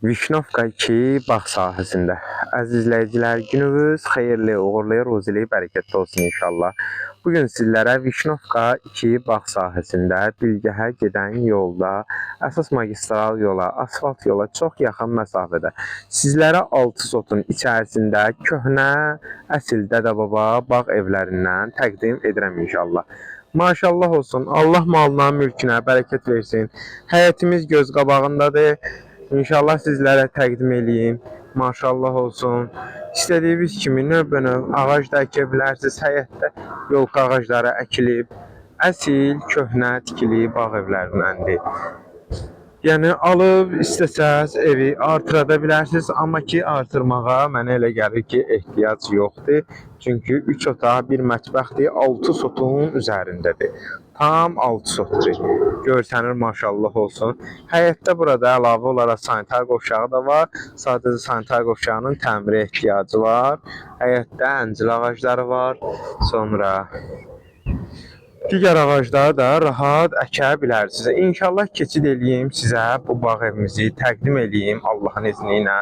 Vişnovka 2 bağ sahəsində. Əziz izləyicilər, gününüz xeyirli, uğurlu, ruzili, bərəkətli olsun inşallah. Bugün sizlərə Vişnovka 2 bağ sahəsində Bilgəhə gedən yolda, əsas magistral yola, asfalt yola çox yaxın məsafədə sizlərə 6 sotun içərisində köhnə, əsil dədə-baba bağ evlərindən təqdim edirəm inşallah. Maşallah olsun, Allah malına, mülkünə bərəkət versin. Həyətimiz göz qabağındadır. İnşallah sizlərə təqdim eləyim. Maşallah olsun. İstədiyiniz kimi növbə-növ ağac da əkə bilərsiniz. Həyətdə yolka ağacları əkilib. Əsil, köhnə, tikili bağ evlərindəndir. Yəni alıb istəsəz evi artıra bilərsiniz, amma ki artırmağa mənə elə gəlir ki ehtiyac yoxdur. Çünki 3 otaq, 1 mətbəxdir, 6 sotun üzərindədir. Tam 6 sotdur. Görsənir maşallah olsun. Həyətdə burada əlavə olaraq sanitar qovşağı da var. Sadəcə sanitar qovşağının təmirə ehtiyacı var. Həyətdə əncil ağacları var. Sonra digər ağacları da rahat əkə bilərsiniz. İnşallah keçid eləyim sizə bu bağ evimizi təqdim eləyim Allahın izni ilə.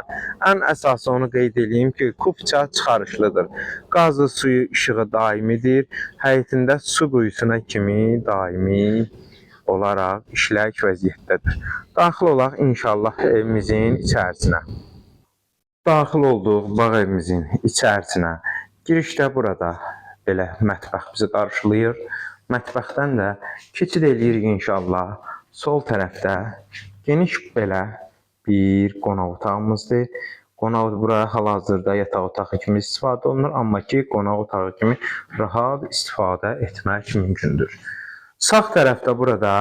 Ən əsası onu qeyd eləyim ki, kupça çıxarışlıdır. Qazı, suyu, işığı daimidir. Həyətində su quyusuna kimi daimi olaraq işlək vəziyyətdədir. Daxil olaq inşallah evimizin içərisinə. Daxil olduq bağ evimizin içərisinə. Girişdə burada belə mətbəx bizi qarşılayır. Mətbəxdən də keçid eləyirik inşallah. Sol tərəfdə geniş belə bir qonaq otağımızdır. Qonaq bura hal-hazırda yataq otağı kimi istifadə olunur, amma ki qonaq otağı kimi rahat istifadə etmək mümkündür. Sağ tərəfdə burada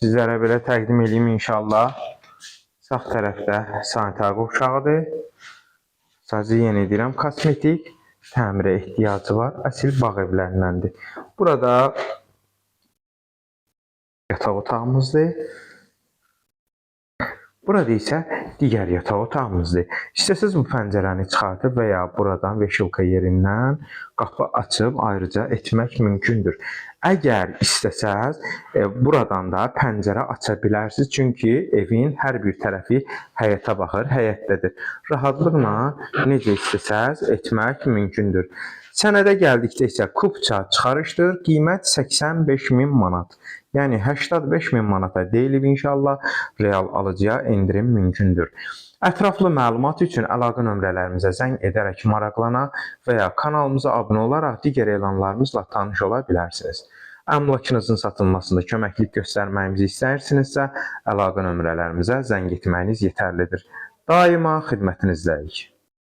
sizlərə belə təqdim edeyim inşallah. Sağ tərəfdə sanitar qovşağıdır. Sadəcə yenə deyirəm, kosmetik təmirə ehtiyacı var. Əsil bağ evlərindəndir. Burada yataq otağımızdır. Burada isə digər yataq otağımızdır. İstəsəz bu pəncərəni çıxartıb və ya buradan veşilka yerindən qapı açıb ayrıca etmək mümkündür. Əgər istəsəz buradan da pəncərə aça bilərsiniz. Çünki evin hər bir tərəfi həyətə baxır, həyətdədir. Rahatlıqla necə istəsəz etmək mümkündür. Sənədə gəldikdə isə kupça çıxarışdır. Qiymət 85.000 manat. Yəni 85.000 manata deyilib inşallah. Real alıcıya endirim mümkündür. Ətraflı məlumat üçün əlaqə nömrələrimizə zəng edərək maraqlana və ya kanalımıza abunə olaraq digər elanlarımızla tanış ola bilərsiniz. Əmlakınızın satılmasında köməklik göstərməyimizi istəyirsinizsə, əlaqə nömrələrimizə zəng etməyiniz yetərlidir. Daima xidmətinizdəyik.